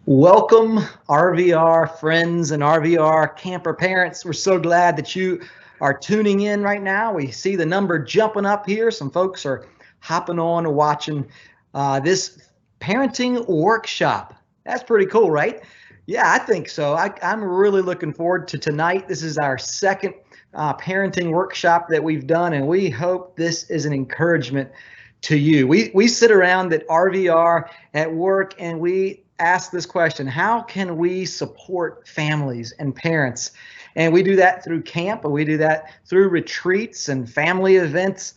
Welcome, RVR friends and RVR camper parents. We're so glad that you are tuning in right now. We see the number jumping up here. Some folks are hopping on and watching this parenting workshop. That's pretty cool, right? Yeah, I think so. I'm really looking forward to tonight. This is our second parenting workshop that we've done, and we hope this is an encouragement to you. We sit around at RVR at work and we ask this question: how can we support families and parents? And we do that through camp, and we do that through retreats and family events.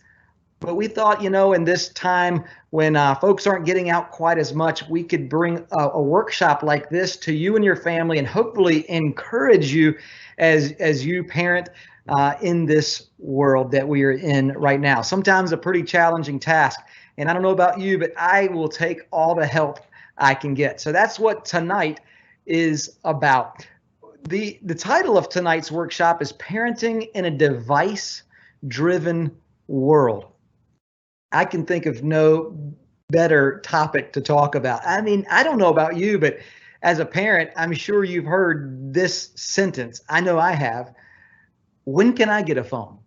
But we thought, in this time when folks aren't getting out quite as much, we could bring a workshop like this to you and your family and hopefully encourage you as you parent in this world that we are in right now. Sometimes a pretty challenging task. And I don't know about you, but I will take all the help I can get. So that's what tonight is about. The title of tonight's workshop is Parenting in a Device-Driven World. I can think of no better topic to talk about. I mean, I don't know about you, but as a parent, I'm sure you've heard this sentence. I know I have. When can I get a phone?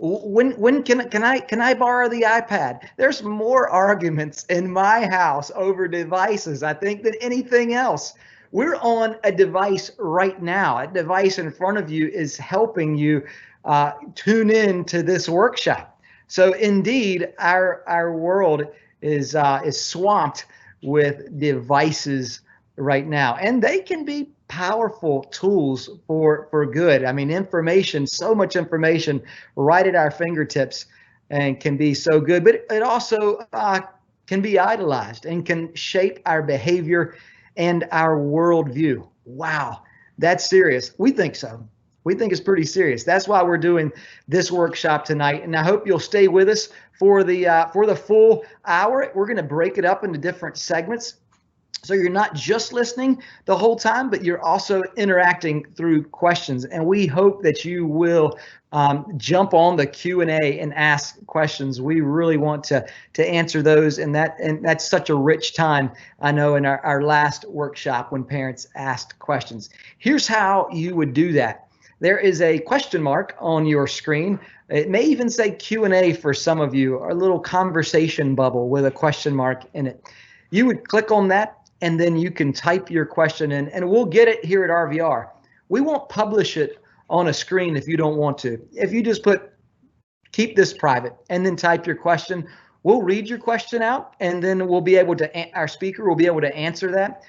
When can I borrow the iPad? There's more arguments in my house over devices, I think, than anything else. We're on a device right now. A device in front of you is helping you tune in to this workshop. So indeed, our world is swamped with devices right now, and they can be powerful tools for good. I mean, information, so much information right at our fingertips, and can be so good. But it also can be idolized and can shape our behavior and our worldview. Wow, that's serious. We think so. We think it's pretty serious. That's why we're doing this workshop tonight, and I hope you'll stay with us for the full hour. We're going to break it up into different segments, so you're not just listening the whole time, but you're also interacting through questions. And we hope that you will jump on the Q&A and ask questions. We really want to answer those, and that's such a rich time, I know, in our last workshop when parents asked questions. Here's how you would do that. There is a question mark on your screen. It may even say Q&A for some of you, or a little conversation bubble with a question mark in it. You would click on that, and then you can type your question in, and we'll get it here at RVR. We won't publish it on a screen if you don't want to. If you just keep this private, and then type your question, we'll read your question out, and then we'll be able to, our speaker will be able to answer that.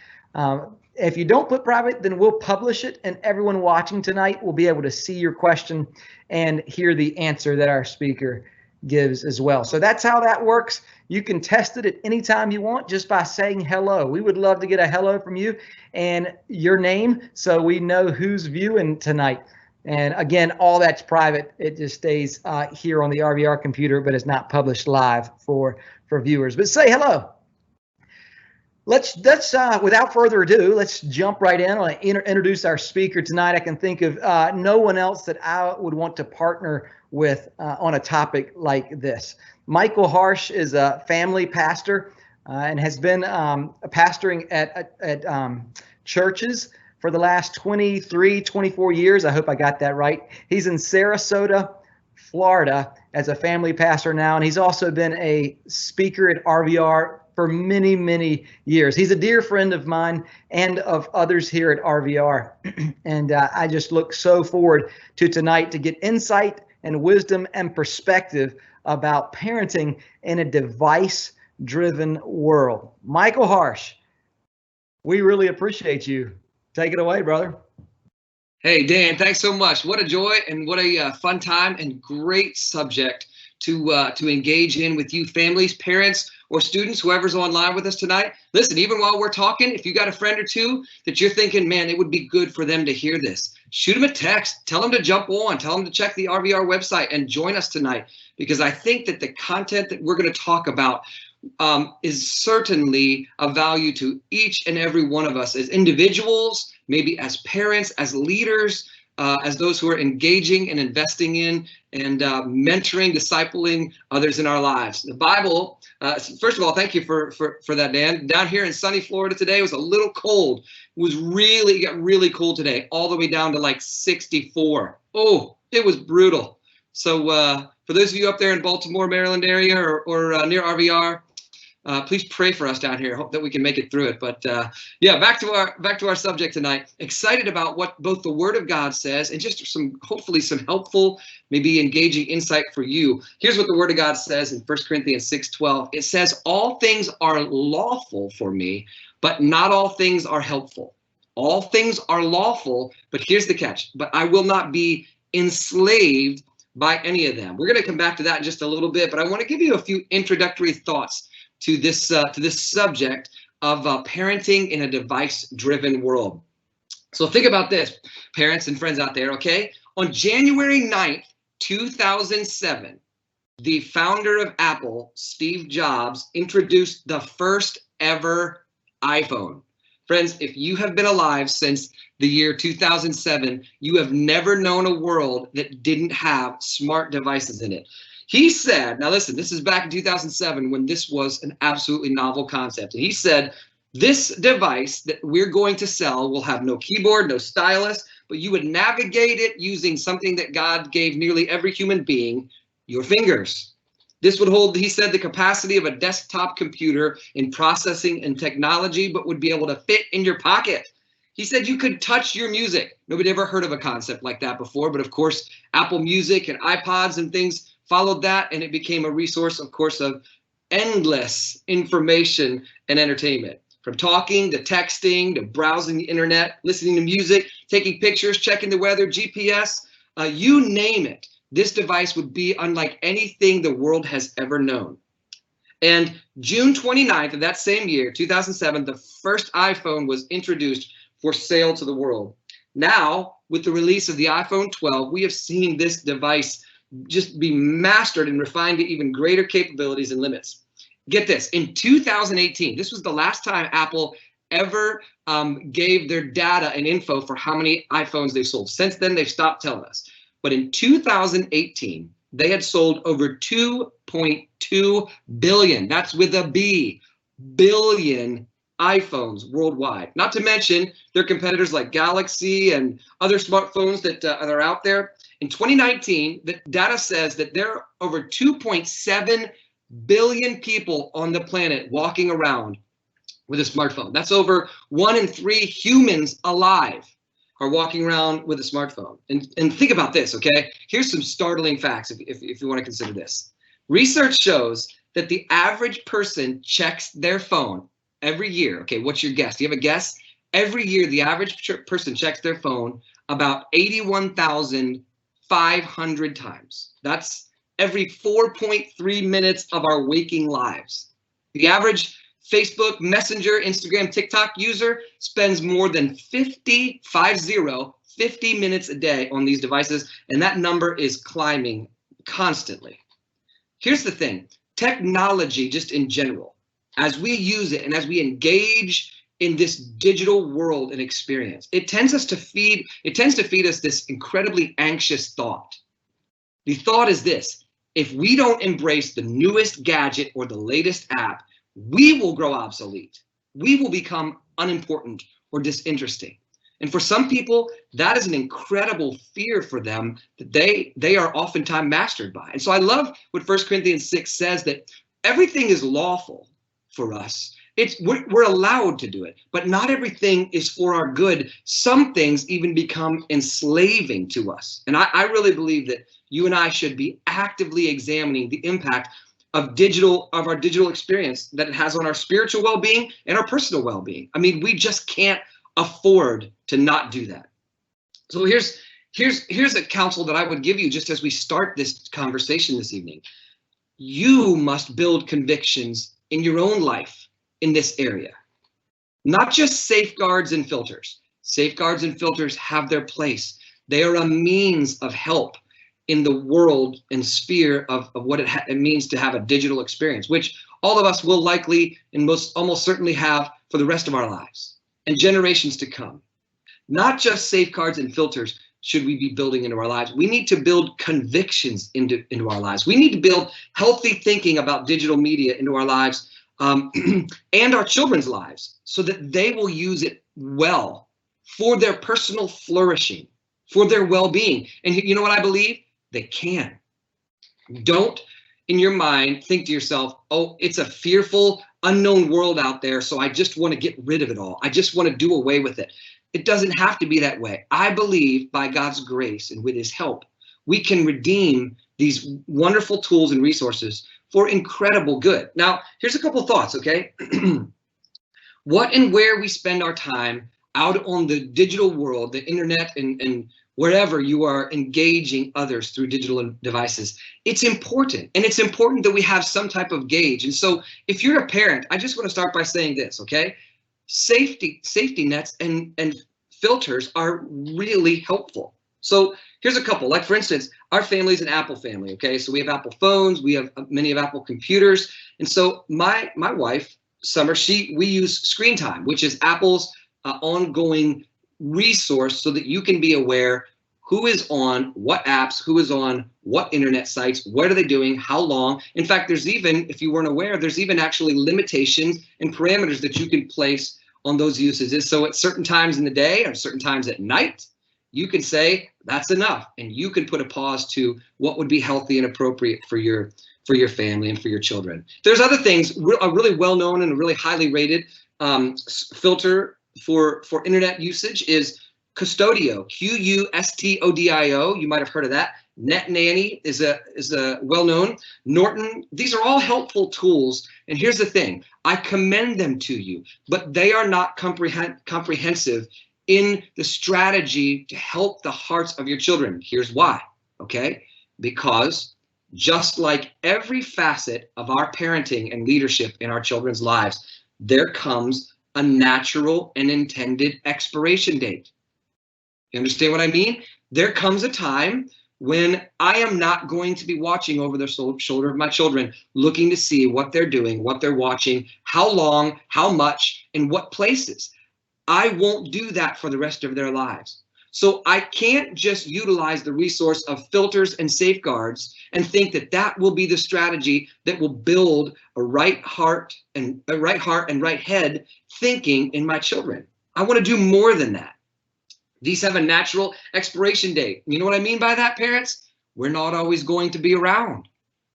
If you don't put private, then we'll publish it, and everyone watching tonight will be able to see your question and hear the answer that our speaker gives as well. So that's how that works. You can test it at any time you want just by saying hello. We would love to get a hello from you and your name so we know who's viewing tonight. And again, all that's private. It just stays here on the RVR computer, but it's not published live for viewers. But say hello. Let's without further ado, let's jump right in. I'll introduce our speaker tonight. I can think of no one else that I would want to partner with on a topic like this. Michael Harsh is a family pastor and has been pastoring at churches for the last 23, 24 years. I hope I got that right. He's in Sarasota, Florida as a family pastor now, and he's also been a speaker at RVR for many, many years. He's a dear friend of mine and of others here at RVR. And I just look so forward to tonight to get insight and wisdom and perspective about parenting in a device-driven world. Michael Harsh, we really appreciate you. Take it away, brother. Hey, Dan, thanks so much. What a joy and what a fun time and great subject to engage in with you families, parents, or students, whoever's online with us tonight. Listen, even while we're talking, if you got a friend or two that you're thinking, man, it would be good for them to hear this, shoot them a text, tell them to jump on, tell them to check the RVR website and join us tonight, because I think that the content that we're going to talk about is certainly of value to each and every one of us as individuals, maybe as parents, as leaders, as those who are engaging and investing in and mentoring, discipling others in our lives. The Bible, first of all, thank you for that, Dan. Down here in sunny Florida today, it was a little cold. It got really cold today, all the way down to like 64. Oh, it was brutal. So for those of you up there in Baltimore, Maryland area or near RVR, please pray for us down here. Hope that we can make it through it. But yeah, back to our subject tonight. Excited about what both the Word of God says and just hopefully some helpful, maybe engaging insight for you. Here's what the Word of God says in 1 Corinthians 6:12. It says, "All things are lawful for me, but not all things are helpful. All things are lawful, but here's the catch, but I will not be enslaved by any of them." We're going to come back to that in just a little bit, but I want to give you a few introductory thoughts to this subject of parenting in a device-driven world. So think about this, parents and friends out there, okay? On January 9th, 2007, the founder of Apple, Steve Jobs, introduced the first ever iPhone. Friends, if you have been alive since the year 2007, you have never known a world that didn't have smart devices in it. He said, now listen, this is back in 2007 when this was an absolutely novel concept. And he said, this device that we're going to sell will have no keyboard, no stylus, but you would navigate it using something that God gave nearly every human being, your fingers. This would hold, he said, the capacity of a desktop computer in processing and technology, but would be able to fit in your pocket. He said you could touch your music. Nobody ever heard of a concept like that before, but of course, Apple Music and iPods and things followed that, and it became a resource, of course, of endless information and entertainment. From talking to texting to browsing the internet, listening to music, taking pictures, checking the weather, GPS, you name it. This device would be unlike anything the world has ever known. And June 29th of that same year, 2007, the first iPhone was introduced for sale to the world. Now, with the release of the iPhone 12, we have seen this device just be mastered and refined to even greater capabilities and limits. Get this, in 2018, this was the last time Apple ever gave their data and info for how many iPhones they sold. Since then, they've stopped telling us. But in 2018, they had sold over 2.2 billion, that's with a B, billion iPhones worldwide. Not to mention their competitors like Galaxy and other smartphones that are out there. In 2019, the data says that there are over 2.7 billion people on the planet walking around with a smartphone. That's over 1 in 3 humans alive are walking around with a smartphone. And think about this, okay? Here's some startling facts if you want to consider this. Research shows that the average person checks their phone every year. Okay, what's your guess? Do you have a guess? Every year, the average person checks their phone about 81,500 times. That's every 4.3 minutes of our waking lives. The average Facebook, Messenger, Instagram, TikTok user spends more than 50 minutes a day on these devices, and that number is climbing constantly. Here's the thing, technology just in general, as we use it and as we engage in this digital world and experience, it tends to feed us this incredibly anxious thought. The thought is this: if we don't embrace the newest gadget or the latest app, we will grow obsolete. We will become unimportant or disinteresting. And for some people, that is an incredible fear for them that they are oftentimes mastered by. And so I love what 1 Corinthians 6 says, that everything is lawful for us. We're allowed to do it, but not everything is for our good. Some things even become enslaving to us. And I really believe that you and I should be actively examining the impact of our digital experience that it has on our spiritual well-being and our personal well-being. I mean, we just can't afford to not do that. So here's a counsel that I would give you just as we start this conversation this evening. You must build convictions in your own life in this area, not just safeguards and filters. Safeguards and filters have their place. They are a means of help in the world and sphere of what it means to have a digital experience, which all of us will likely and almost certainly have for the rest of our lives and generations to come. Not just safeguards and filters, should we be building into our lives? We need to build convictions into our lives. We need to build healthy thinking about digital media into our lives, and our children's lives, so that they will use it well for their personal flourishing, for their well-being. And you know what I believe? They can. Don't, in your mind, think to yourself, oh, it's a fearful, unknown world out there, so I just want to get rid of it all. I just want to do away with it. It doesn't have to be that way. I believe by God's grace and with his help, we can redeem these wonderful tools and resources for incredible good. Now, here's a couple thoughts, okay? What and where we spend our time out on the digital world, the internet, and wherever you are engaging others through digital devices, it's important. And it's important that we have some type of gauge. And so if you're a parent, I just want to start by saying this, okay? Safety nets and filters are really helpful. So here's a couple. Like, for instance, our family's an Apple family, okay? So we have Apple phones, we have many of Apple computers. And so my wife, Summer, we use Screen Time, which is Apple's ongoing resource so that you can be aware who is on what apps, who is on what internet sites, what are they doing, how long. In fact, there's even, if you weren't aware, there's even actually limitations and parameters that you can place on those usages. So at certain times in the day or certain times at night, you can say that's enough, and you can put a pause to what would be healthy and appropriate for your family and for your children. There's other things. A really well-known and really highly rated filter for internet usage is Custodio, Custodio. You might have heard of that. Net Nanny is a well-known. Norton. These are all helpful tools. And here's the thing: I commend them to you, but they are not comprehensive in the strategy to help the hearts of your children. Here's why, okay? Because just like every facet of our parenting and leadership in our children's lives, there comes a natural and intended expiration date. You understand what I mean? There comes a time when I am not going to be watching over the shoulder of my children, looking to see what they're doing, what they're watching, how long, how much, and what places. I won't do that for the rest of their lives. So I can't just utilize the resource of filters and safeguards and think that that will be the strategy that will build a right heart and right head thinking in my children. I want to do more than that. These have a natural expiration date. You know what I mean by that, parents? We're not always going to be around.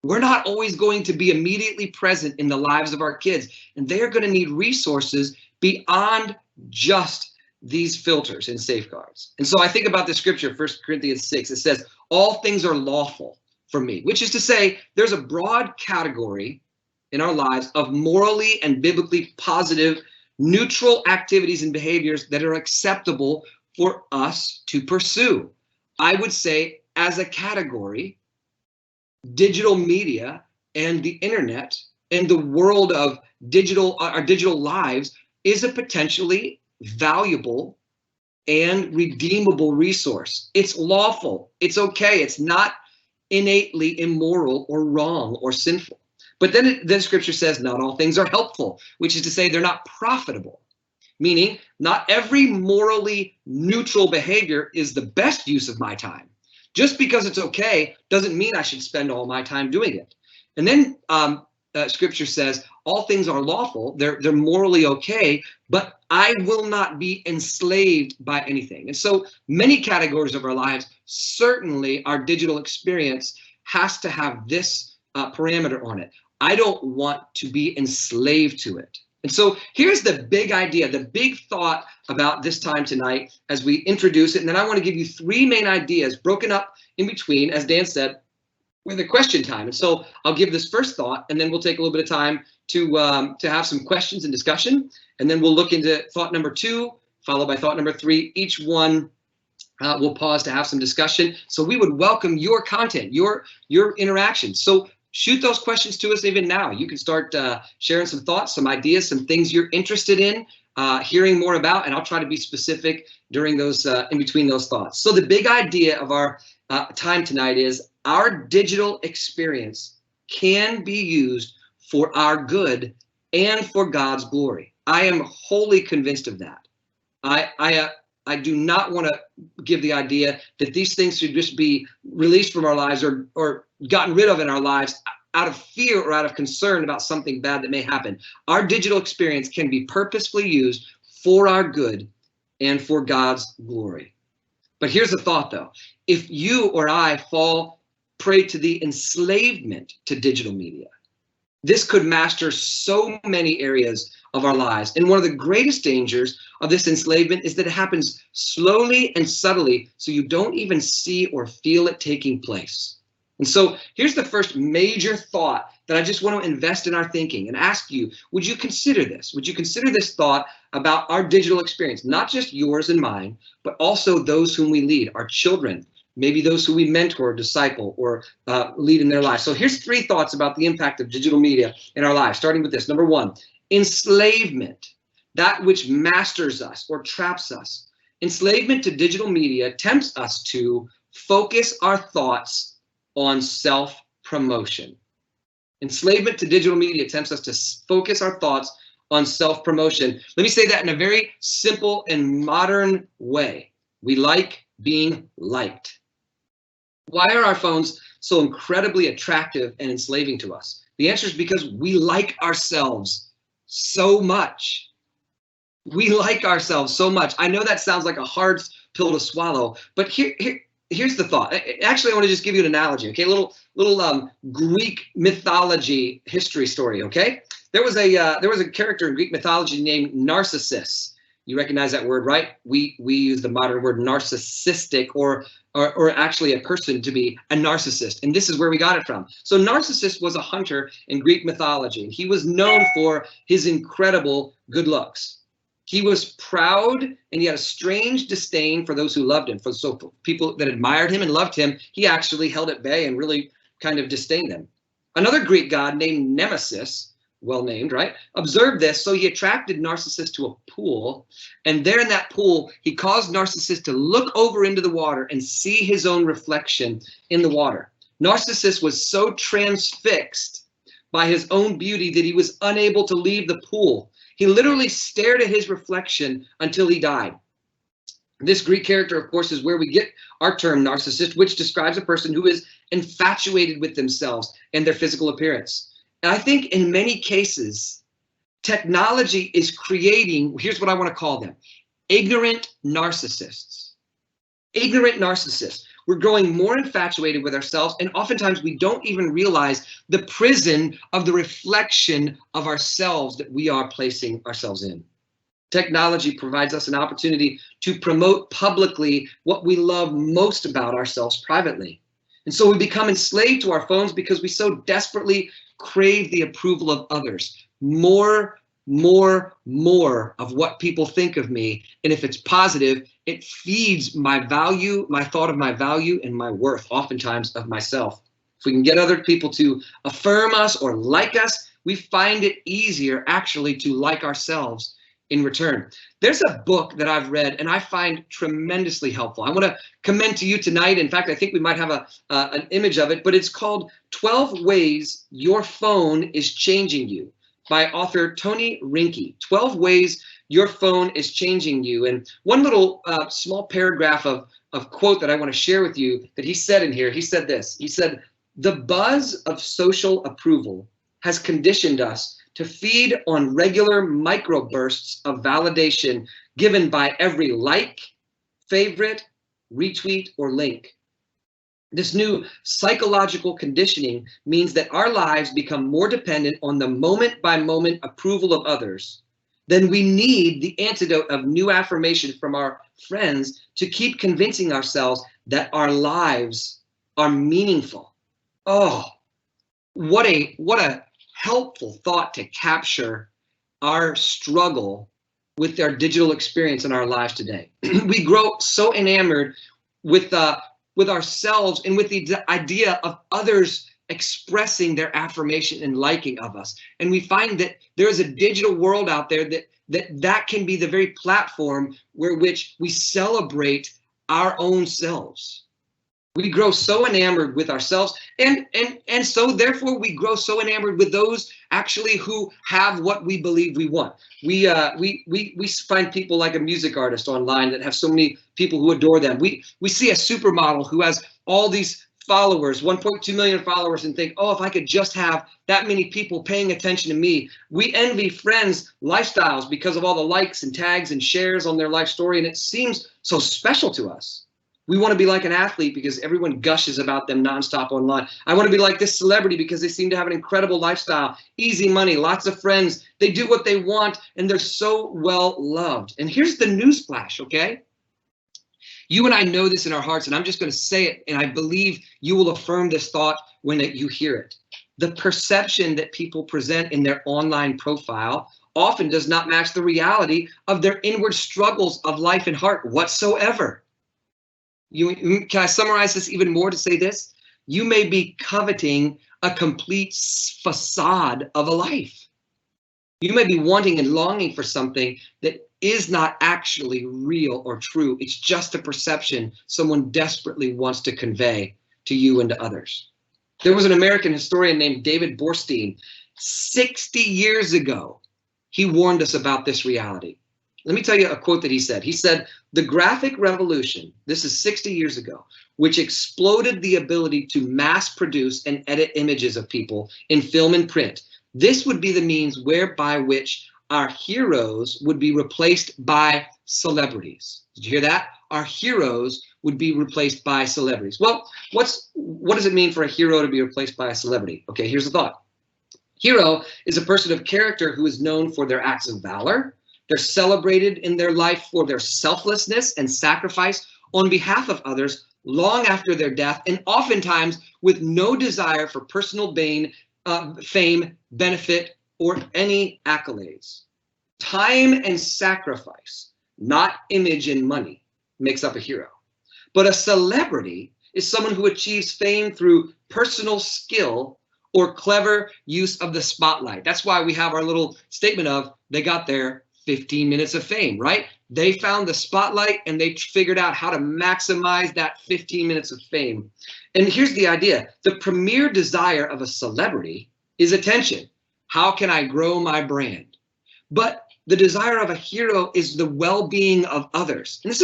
We're not always going to be immediately present in the lives of our kids, and they're going to need resources beyond just these filters and safeguards. And so I think about the scripture, 1 Corinthians 6, it says, all things are lawful for me, which is to say there's a broad category in our lives of morally and biblically positive, neutral activities and behaviors that are acceptable for us to pursue. I would say, as a category, digital media and the internet and the world of our digital lives is a potentially valuable and redeemable resource. It's lawful. It's okay. It's not innately immoral or wrong or sinful. But then scripture says not all things are helpful, which is to say they're not profitable. Meaning not every morally neutral behavior is the best use of my time. Just because it's okay doesn't mean I should spend all my time doing it. And then scripture says all things are lawful, they're morally okay, but I will not be enslaved by anything. And so many categories of our lives, certainly our digital experience has to have this parameter on it. I don't want to be enslaved to it. And so here's the big idea, the big thought about this time tonight as we introduce it. And then I want to give you three main ideas broken up in between, as Dan said, with a question time. And so I'll give this first thought, and then we'll take a little bit of time to have some questions and discussion. And then we'll look into thought number 2, followed by thought number 3. Each one we'll pause to have some discussion. So we would welcome your content, your interaction. So shoot those questions to us even now. You can start sharing some thoughts, some ideas, some things you're interested in hearing more about, and I'll try to be specific during those in between those thoughts. So the big idea of our time tonight is our digital experience can be used for our good and for God's glory. I am wholly convinced of that. I do not want to give the idea that these things should just be released from our lives or gotten rid of in our lives out of fear or out of concern about something bad that may happen. Our digital experience can be purposefully used for our good and for God's glory. But here's the thought, though. If you or I fall prey to the enslavement to digital media, this could master so many areas of our lives. And one of the greatest dangers of this enslavement is that it happens slowly and subtly, so you don't even see or feel it taking place. And so here's the first major thought that I just want to invest in our thinking and ask you, would you consider this? Would you consider this thought about our digital experience, not just yours and mine, but also those whom we lead, our children, maybe those who we mentor, disciple, or lead in their lives. So here's 3 thoughts about the impact of digital media in our lives, starting with this. Number 1, enslavement, that which masters us or traps us. Enslavement to digital media tempts us to focus our thoughts on self-promotion. Enslavement to digital media tempts us to focus our thoughts on self-promotion. Let me say that in a very simple and modern way. We like being liked. Why are our phones so incredibly attractive and enslaving to us? The answer is because we like ourselves so much. We like ourselves so much. I know that sounds like a hard pill to swallow, but here's the thought. Actually, I want to just give you an analogy, okay? A little Greek mythology history story, okay? There was a character in Greek mythology named Narcissus. You recognize that word, right? We use the modern word narcissistic or actually a person to be a narcissist. And this is where we got it from. So Narcissus was a hunter in Greek mythology. And he was known for his incredible good looks. He was proud and he had a strange disdain for those who loved him. For people that admired him and loved him, he actually held at bay and really kind of disdained them. Another Greek god named Nemesis, well named, right, observed this, so he attracted Narcissus to a pool, and there in that pool, he caused Narcissus to look over into the water and see his own reflection in the water. Narcissus was so transfixed by his own beauty that he was unable to leave the pool. He literally stared at his reflection until he died. This Greek character, of course, is where we get our term narcissist, which describes a person who is infatuated with themselves and their physical appearance. And I think in many cases, technology is creating, here's what I want to call them, ignorant narcissists. Ignorant narcissists. We're growing more infatuated with ourselves, and oftentimes we don't even realize the prison of the reflection of ourselves that we are placing ourselves in. Technology provides us an opportunity to promote publicly what we love most about ourselves privately. And so we become enslaved to our phones because we so desperately crave the approval of others. More of what people think of me. And if it's positive, it feeds my value, my thought of my value and my worth, oftentimes of myself. If we can get other people to affirm us or like us, we find it easier actually to like ourselves in return. There's a book that I've read and I find tremendously helpful. I want to commend to you tonight. In fact, I think we might have an image of it, but it's called 12 Ways Your Phone is Changing You by author Tony Rinke. 12 Ways Your Phone is Changing You. And one little small paragraph of quote that I want to share with you that he said in here, he said this, he said, "The buzz of social approval has conditioned us to feed on regular microbursts of validation given by every like, favorite, retweet, or link. This new psychological conditioning means that our lives become more dependent on the moment-by-moment approval of others. Then we need the antidote of new affirmation from our friends to keep convincing ourselves that our lives are meaningful." Oh, what a helpful thought to capture our struggle with our digital experience in our lives today. We grow so enamored with ourselves and with the idea of others expressing their affirmation and liking of us. And we find that there is a digital world out there that can be the very platform where which we celebrate our own selves. We grow so enamored with ourselves, and so therefore we grow so enamored with those actually who have what we believe we want. We find people like a music artist online that have so many people who adore them. We see a supermodel who has all these followers, 1.2 million followers, and think, oh, if I could just have that many people paying attention to me. We envy friends' lifestyles because of all the likes and tags and shares on their life story, and it seems so special to us. We want to be like an athlete because everyone gushes about them nonstop online. I want to be like this celebrity because they seem to have an incredible lifestyle, easy money, lots of friends. They do what they want, and they're so well loved. And here's the newsflash, okay? You and I know this in our hearts, and I'm just going to say it, and I believe you will affirm this thought when you hear it. The perception that people present in their online profile often does not match the reality of their inward struggles of life and heart whatsoever. Can I summarize this even more to say this? You may be coveting a complete facade of a life. You may be wanting and longing for something that is not actually real or true. It's just a perception someone desperately wants to convey to you and to others. There was an American historian named David Borstein. 60 years ago, he warned us about this reality. Let me tell you a quote that he said. He said, the graphic revolution, this is 60 years ago, which exploded the ability to mass produce and edit images of people in film and print. This would be the means whereby which our heroes would be replaced by celebrities. Did you hear that? Our heroes would be replaced by celebrities. Well, what does it mean for a hero to be replaced by a celebrity? Okay, here's the thought. Hero is a person of character who is known for their acts of valor. They're celebrated in their life for their selflessness and sacrifice on behalf of others long after their death, and oftentimes with no desire for personal fame, benefit, or any accolades. Time and sacrifice, not image and money, makes up a hero. But a celebrity is someone who achieves fame through personal skill or clever use of the spotlight. That's why we have our little statement of they got their 15 minutes of fame, right? They found the spotlight and they figured out how to maximize that 15 minutes of fame. And here's the idea. The premier desire of a celebrity is attention. How can I grow my brand? But the desire of a hero is the well-being of others. And this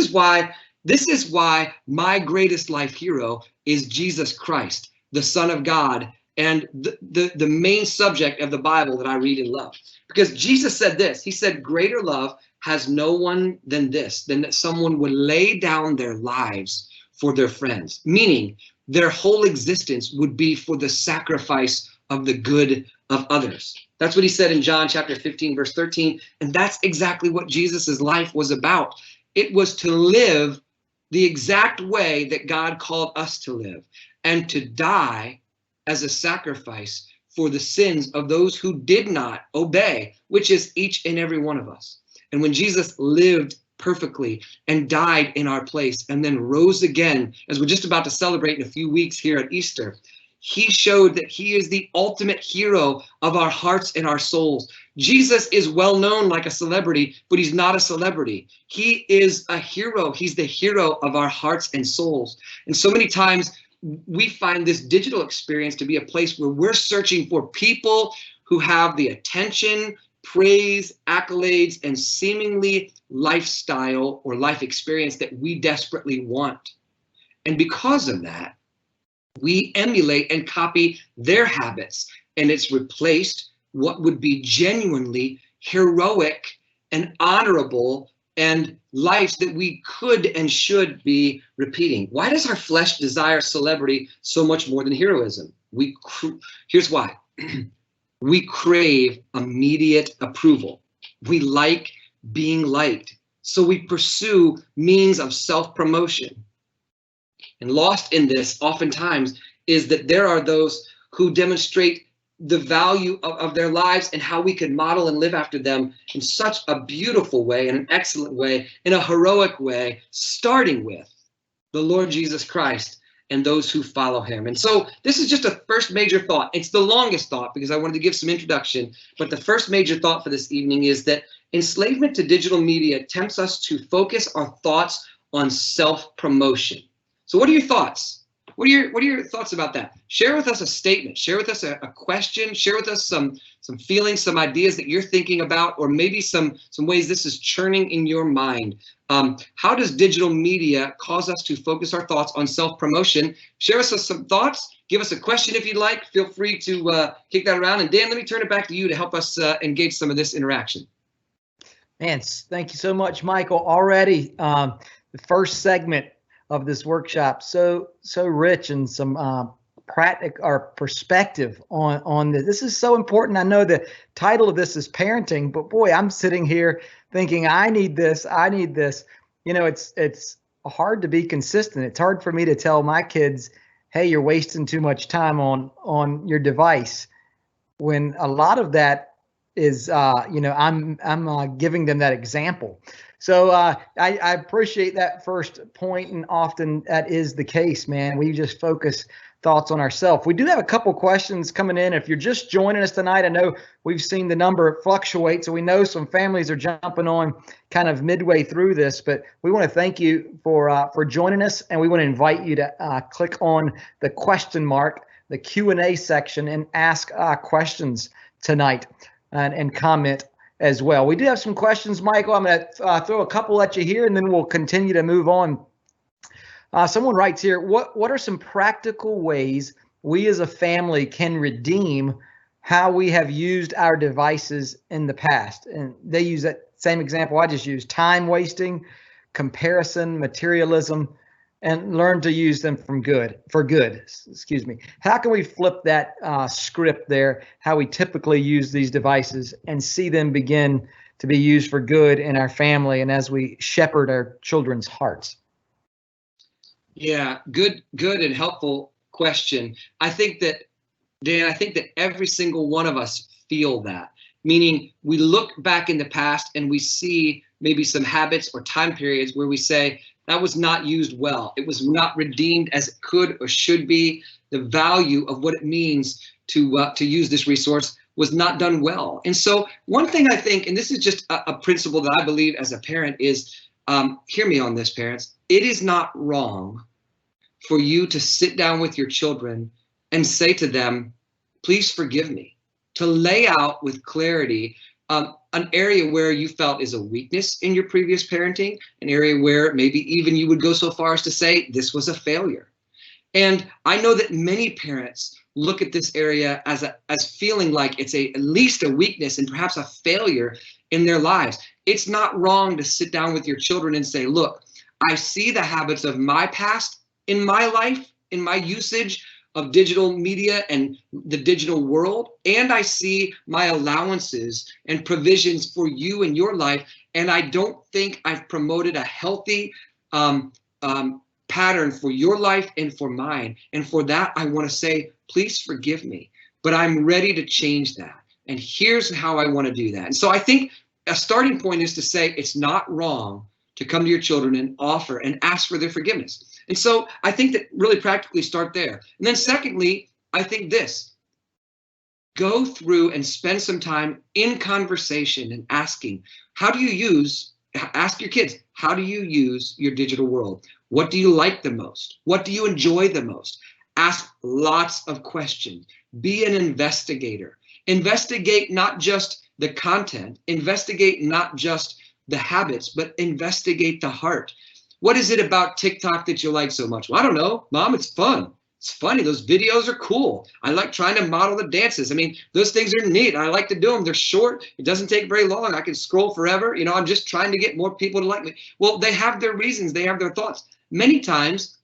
is why my greatest life hero is Jesus Christ, the Son of God, and the main subject of the Bible that I read and love. Because Jesus said this, he said, greater love has no one than this, than that someone would lay down their lives for their friends, meaning their whole existence would be for the sacrifice of the good of others. That's what he said in John chapter 15, verse 13. And that's exactly what Jesus's life was about. It was to live the exact way that God called us to live, and to die as a sacrifice for the sins of those who did not obey, which is each and every one of us. And when Jesus lived perfectly and died in our place and then rose again, as we're just about to celebrate in a few weeks here at Easter, he showed that he is the ultimate hero of our hearts and our souls. Jesus is well known like a celebrity, but he's not a celebrity. He is a hero. He's the hero of our hearts and souls. And so many times we find this digital experience to be a place where we're searching for people who have the attention, praise, accolades, and seemingly lifestyle or life experience that we desperately want. And because of that, we emulate and copy their habits, and it's replaced what would be genuinely heroic and honorable and lives that we could and should be repeating. Why does our flesh desire celebrity so much more than heroism? Here's why. We crave immediate approval. We like being liked. So we pursue means of self-promotion. And lost in this oftentimes is that there are those who demonstrate the value of their lives and how we could model and live after them in such a beautiful way, in an excellent way, in a heroic way, starting with the Lord Jesus Christ and those who follow him. And so this is just a first major thought. It's the longest thought because I wanted to give some introduction, but the first major thought for this evening is that enslavement to digital media tempts us to focus our thoughts on self-promotion. So what are your thoughts? What are your thoughts about that? Share with us a statement. Share with us a question. Share with us some feelings, some ideas that you're thinking about, or maybe some ways this is churning in your mind. How does digital media cause us to focus our thoughts on self-promotion? Share with us some thoughts. Give us a question if you'd like. Feel free to kick that around. And Dan, let me turn it back to you to help us engage some of this interaction. Man, thank you so much, Michael. Already, the first segment of this workshop, so rich and some practical or perspective on this. This is so important. I know the title of this is parenting, but boy, I'm sitting here thinking I need this. I need this. You know, it's hard to be consistent. It's hard for me to tell my kids, hey, you're wasting too much time on your device, when a lot of that is, I'm giving them that example. So I appreciate that first point, and often that is the case, man. We just focus thoughts on ourselves. We do have a couple questions coming in. If you're just joining us tonight, I know we've seen the number fluctuate, so we know some families are jumping on kind of midway through this, but we want to thank you for joining us, and we want to invite you to click on the question mark, the Q&A section, and ask questions tonight and comment as well. We do have some questions, Michael. I'm going to throw a couple at you here, and then we'll continue to move on. Someone writes here, what are some practical ways we as a family can redeem how we have used our devices in the past? And they use that same example I just used: time wasting, comparison, materialism, and learn to use them for good. Excuse me. How can we flip that script there, how we typically use these devices, and see them begin to be used for good in our family and as we shepherd our children's hearts? Yeah, good and helpful question. I think that, Dan, every single one of us feel that, meaning we look back in the past and we see maybe some habits or time periods where we say, that was not used well. It was not redeemed as it could or should be. The value of what it means to use this resource was not done well. And so one thing I think, and this is just a principle that I believe as a parent, is, hear me on this, parents, it is not wrong for you to sit down with your children and say to them, please forgive me, to lay out with clarity an area where you felt is a weakness in your previous parenting, an area where maybe even you would go so far as to say this was a failure. And I know that many parents look at this area as feeling like it's at least a weakness and perhaps a failure in their lives. It's not wrong to sit down with your children and say, look, I see the habits of my past in my life, in my usage of digital media and the digital world, and I see my allowances and provisions for you and your life, and I don't think I've promoted a healthy pattern for your life and for mine. And for that, I want to say, please forgive me, but I'm ready to change that. And here's how I want to do that. And so I think a starting point is to say it's not wrong to come to your children and offer and ask for their forgiveness. And so I think that really practically start there. And then secondly, I think this: go through and spend some time in conversation and asking, ask your kids, how do you use your digital world? What do you like the most? What do you enjoy the most? Ask lots of questions. Be an investigator. Investigate not just the content, investigate not just the habits, but investigate the heart. What is it about TikTok that you like so much? Well, I don't know, Mom, it's fun. It's funny. Those videos are cool. I like trying to model the dances. I mean, those things are neat. I like to do them. They're short. It doesn't take very long. I can scroll forever. You know, I'm just trying to get more people to like me. Well, they have their reasons. They have their thoughts. Many times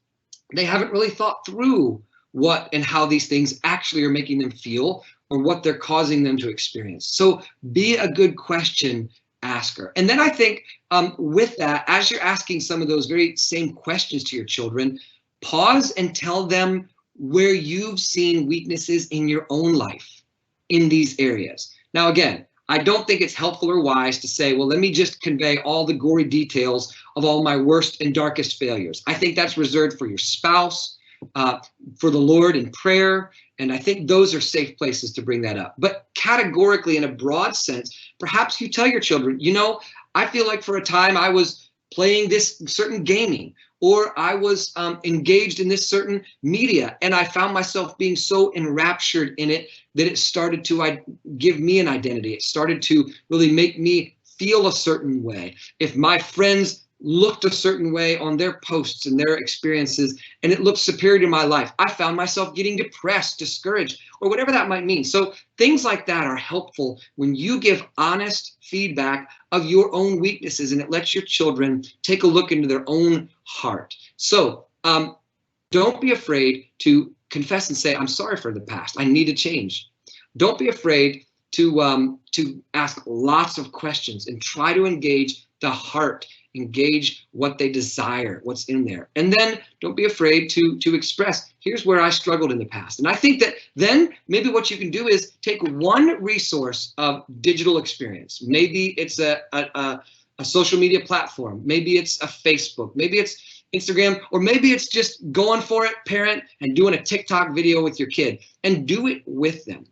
they haven't really thought through what and how these things actually are making them feel or what they're causing them to experience. So be a good question asker. And then I think with that, as you're asking some of those very same questions to your children, pause and tell them where you've seen weaknesses in your own life in these areas. Now, again, I don't think it's helpful or wise to say, well, let me just convey all the gory details of all my worst and darkest failures. I think that's reserved for your spouse, for the Lord in prayer. And I think those are safe places to bring that up. But categorically, in a broad sense, perhaps you tell your children, you know, I feel like for a time I was playing this certain gaming, or I was engaged in this certain media, and I found myself being so enraptured in it that it started to give me an identity. It started to really make me feel a certain way. If my friends looked a certain way on their posts and their experiences, and it looked superior to my life, I found myself getting depressed, discouraged, or whatever that might mean. So things like that are helpful when you give honest feedback of your own weaknesses, and it lets your children take a look into their own heart. So don't be afraid to confess and say, I'm sorry for the past. I need to change. Don't be afraid to ask lots of questions and try to engage the heart, engage what they desire, what's in there. And then don't be afraid to express, here's where I struggled in the past. And I think that then maybe what you can do is take one resource of digital experience. Maybe it's a social media platform. Maybe it's a Facebook. Maybe it's Instagram, or maybe it's just going for it, parent, and doing a TikTok video with your kid, and do it with them.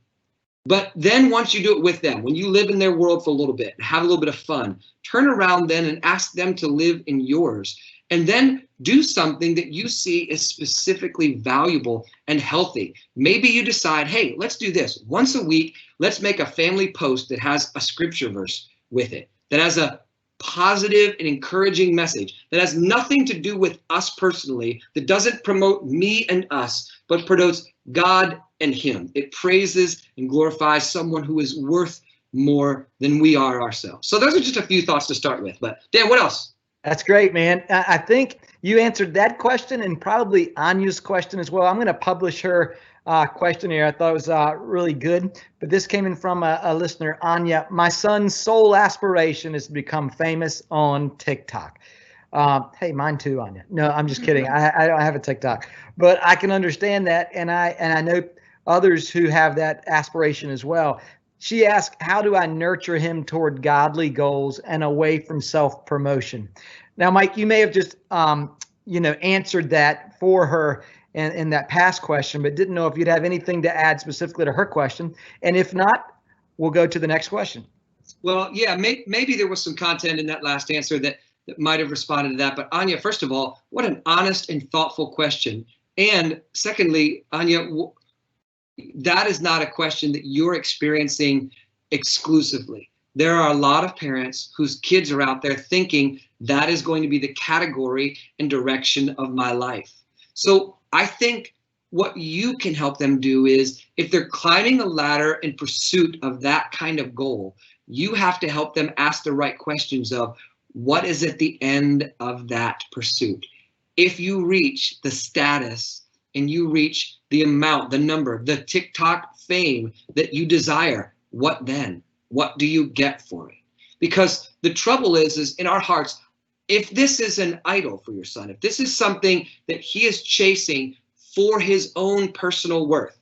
But then once you do it with them, when you live in their world for a little bit and have a little bit of fun, turn around then and ask them to live in yours. And then do something that you see is specifically valuable and healthy. Maybe you decide, hey, let's do this. Once a week, let's make a family post that has a scripture verse with it, that has a positive and encouraging message, that has nothing to do with us personally, that doesn't promote me and us, but promotes God and him. It praises and glorifies someone who is worth more than we are ourselves. So those are just a few thoughts to start with. But Dan, what else? That's great, man. I think you answered that question and probably Anya's question as well. I'm going to publish her question here. I thought it was really good. But this came in from a listener, Anya. My son's sole aspiration is to become famous on TikTok. Hey, mine too, Anya. No, I'm just kidding. I don't have a TikTok, but I can understand that, and I know others who have that aspiration as well. She asked, how do I nurture him toward godly goals and away from self-promotion? Now, Mike, you may have just answered that for her in that past question, but didn't know if you'd have anything to add specifically to her question. And if not, we'll go to the next question. Well, yeah, maybe there was some content in that last answer that might have responded to that. But Anya, first of all, what an honest and thoughtful question. And secondly, Anya, that is not a question that you're experiencing exclusively. There are a lot of parents whose kids are out there thinking that is going to be the category and direction of my life. So I think what you can help them do is, if they're climbing a ladder in pursuit of that kind of goal, you have to help them ask the right questions of, what is at the end of that pursuit? If you reach the status and you reach the amount, the number, the TikTok fame that you desire, what then? What do you get for it? Because the trouble is in our hearts, if this is an idol for your son, if this is something that he is chasing for his own personal worth,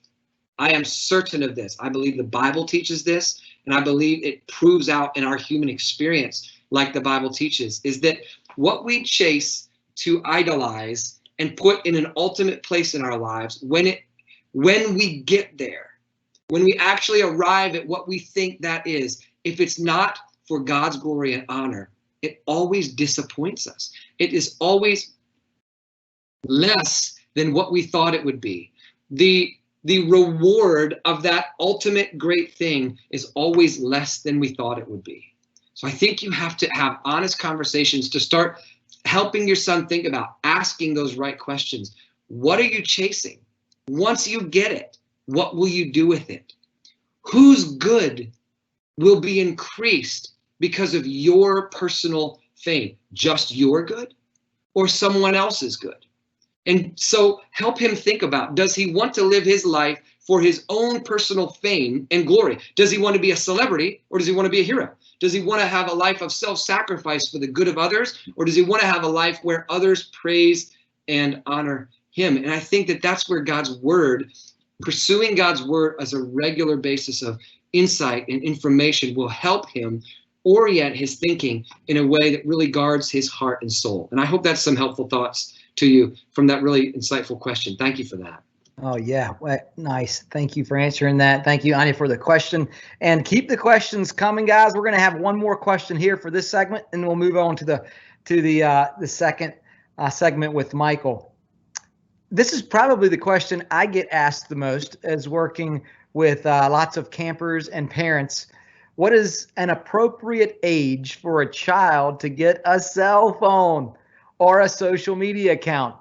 I am certain of this. I believe the Bible teaches this, and I believe it proves out in our human experience, like the Bible teaches, is that what we chase to idolize and put in an ultimate place in our lives, when we get there, when we actually arrive at what we think that is, if it's not for God's glory and honor, it always disappoints us. It is always less than what we thought it would be. The reward of that ultimate great thing is always less than we thought it would be. So I think you have to have honest conversations to start helping your son think about asking those right questions. What are you chasing? Once you get it, what will you do with it? Whose good will be increased because of your personal fame? Just your good or someone else's good? And so help him think about, does he want to live his life for his own personal fame and glory? Does he want to be a celebrity, or does he want to be a hero? Does he want to have a life of self-sacrifice for the good of others, or does he want to have a life where others praise and honor him? And I think that that's where God's word, pursuing God's word as a regular basis of insight and information, will help him orient his thinking in a way that really guards his heart and soul. And I hope that's some helpful thoughts to you from that really insightful question. Thank you for that. Oh, yeah. Well, nice. Thank you for answering that. Thank you, Anya, for the question. And keep the questions coming, guys. We're going to have one more question here for this segment, and we'll move on to the second segment with Michael. This is probably the question I get asked the most as working with lots of campers and parents. What is an appropriate age for a child to get a cell phone or a social media account?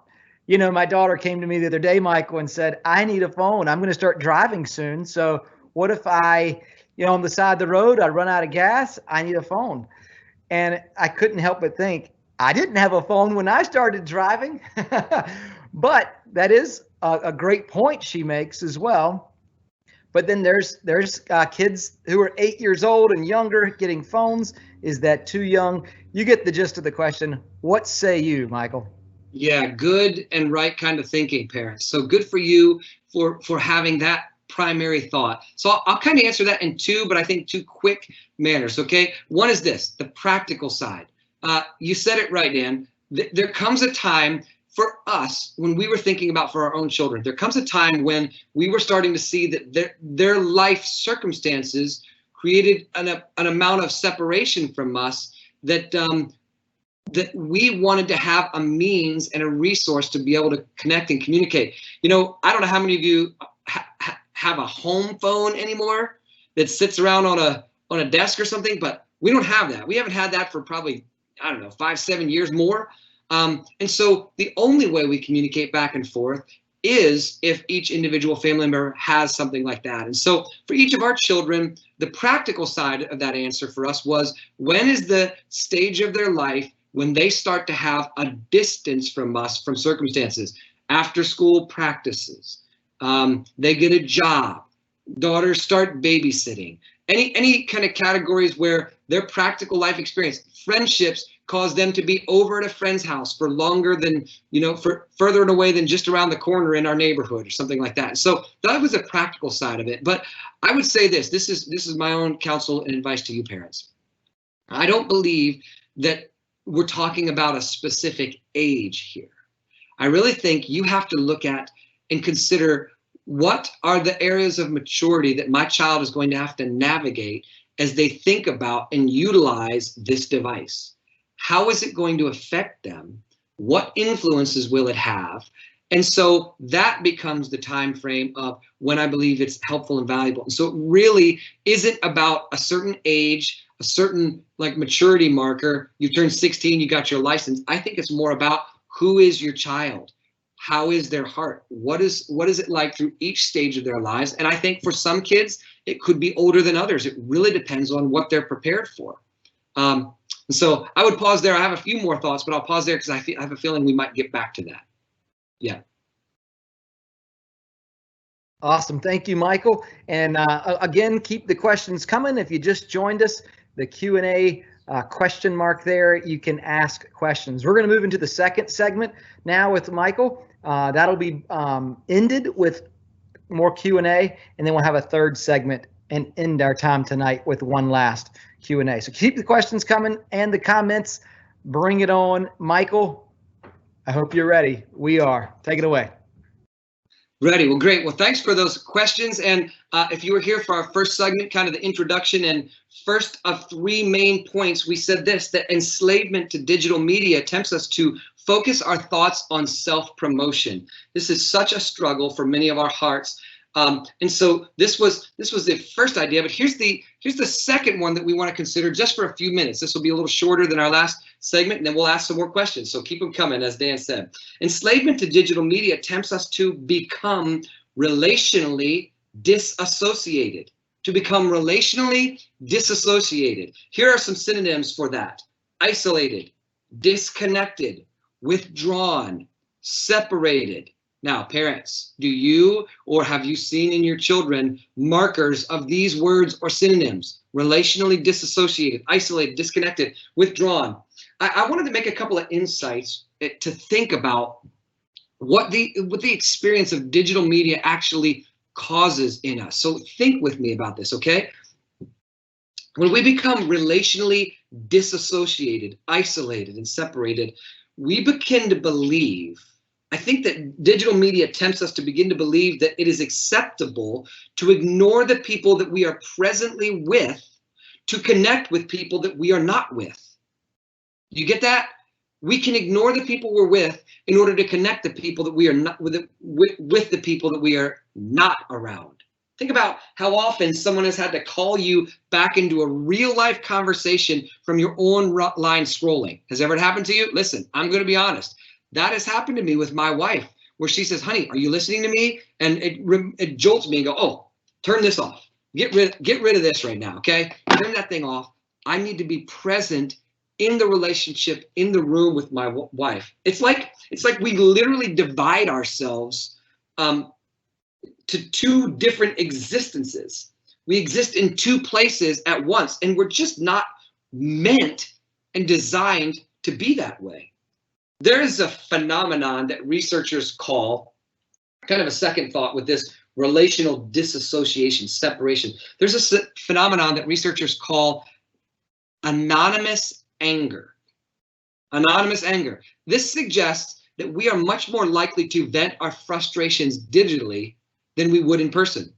You know, my daughter came to me the other day, Michael, and said, I need a phone. I'm going to start driving soon. So what if on the side of the road, I run out of gas? I need a phone. And I couldn't help but think, I didn't have a phone when I started driving. But that is a great point she makes as well. But then there's kids who are 8 years old and younger getting phones. Is that too young? You get the gist of the question. What say you, Michael? Yeah, good and right kind of thinking, parents. So good for you for having that primary thought. So I'll kind of answer that in two, but I think two quick manners. Okay, one is this: the practical side. You said it right, Dan. There comes a time for us when we were thinking about for our own children. There comes a time when we were starting to see that their life circumstances created an amount of separation from us that that we wanted to have a means and a resource to be able to connect and communicate. You know, I don't know how many of you have a home phone anymore that sits around on a desk or something, but we don't have that. We haven't had that for probably, I don't know, 5-7 years more. And so the only way we communicate back and forth is if each individual family member has something like that. And so for each of our children, the practical side of that answer for us was, when is the stage of their life when they start to have a distance from us, from circumstances? After school practices, they get a job, daughters start babysitting, any kind of categories where their practical life experience, friendships, cause them to be over at a friend's house for longer than, for further and away than just around the corner in our neighborhood or something like that. So that was the practical side of it. But I would say this is my own counsel and advice to you parents. I don't believe that we're talking about a specific age here. I really think you have to look at and consider, what are the areas of maturity that my child is going to have to navigate as they think about and utilize this device? How is it going to affect them? What influences will it have? And so that becomes the time frame of when I believe it's helpful and valuable. And so it really isn't about a certain age, a certain maturity marker. You turned 16, you got your license. I think it's more about, who is your child? How is their heart? What is it like through each stage of their lives? And I think for some kids, it could be older than others. It really depends on what they're prepared for. So I would pause there. I have a few more thoughts, but I'll pause there because I have a feeling we might get back to that. Yeah. Awesome. Thank you, Michael. And again, keep the questions coming. If you just joined us, the Q&A question mark there, you can ask questions. We're going to move into the second segment now with Michael. That'll be ended with more Q&A, and then we'll have a third segment and end our time tonight with one last Q&A. So keep the questions coming and the comments. Bring it on. Michael, I hope you're ready. We are. Take it away. Ready. Well, great. Well, thanks for those questions. And if you were here for our first segment, kind of the introduction, and first of three main points, we said this: that enslavement to digital media tempts us to focus our thoughts on self-promotion. This is such a struggle for many of our hearts. And so this was the first idea, but here's the second one that we want to consider just for a few minutes. This will be a little shorter than our last segment, and then we'll ask some more questions. So keep them coming, as Dan said. Enslavement to digital media tempts us to become relationally disassociated. To become relationally disassociated. Here are some synonyms for that: isolated, disconnected, withdrawn, separated. Now, parents, do you or have you seen in your children markers of these words or synonyms? Relationally disassociated, isolated, disconnected, withdrawn. I wanted to make a couple of insights to think about what the experience of digital media actually causes in us. So think with me about this, okay? When we become relationally disassociated, isolated, and separated, we begin to believe, I think that digital media tempts us to begin to believe that it is acceptable to ignore the people that we are presently with to connect with people that we are not with. You get that? We can ignore the people we're with in order to connect the people that we are not with the people that we are not around. Think about how often someone has had to call you back into a real life conversation from your online scrolling. Has ever happened to you? Listen, I'm going to be honest. That has happened to me with my wife, where she says, honey, are you listening to me? And it jolts me and go, oh, turn this off. Get rid of this right now, okay? Turn that thing off. I need to be present in the relationship, in the room with my wife. It's like we literally divide ourselves to two different existences. We exist in two places at once, and we're just not meant and designed to be that way. There is a phenomenon that researchers call, kind of a second thought with this relational disassociation, separation. There's a phenomenon that researchers call anonymous anger. Anonymous anger. This suggests that we are much more likely to vent our frustrations digitally than we would in person.